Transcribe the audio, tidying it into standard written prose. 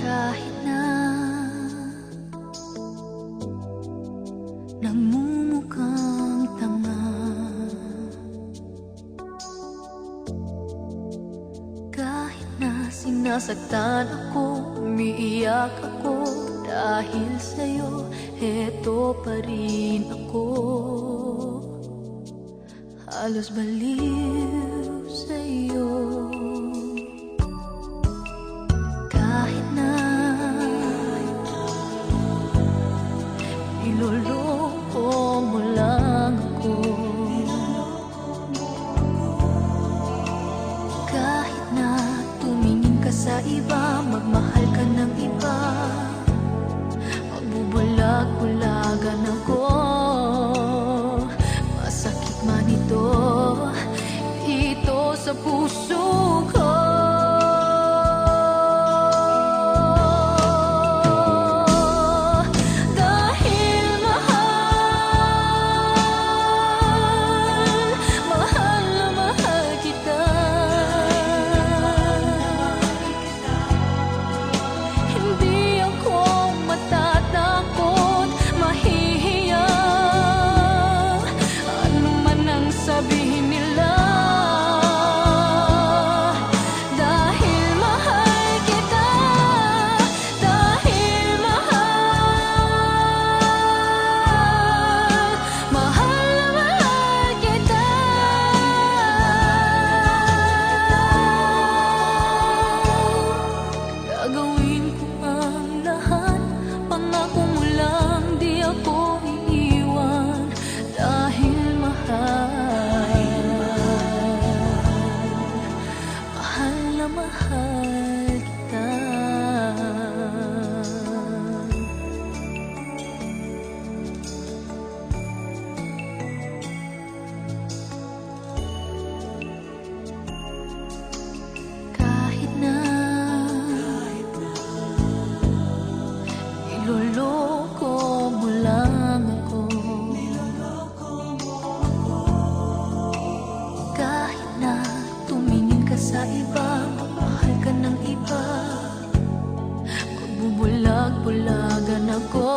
Kahit na nagmumukhang tanga, kahit na sinasaktan ako, umiiyak ako dahil sa'yo, eto pa rin ako. Halos baliw sa'yo. Niloloko mo lang ako. Kahit na tumingin ka sa iba, magmahal ka ng iba, magbubulag-bulagan ako. Masakit man ito, ito sa puso ko. Niloloko mo lang ako. Kahit na tumingin ka sa iba, magmahal ka ng iba, magbubulag-bulagan ako.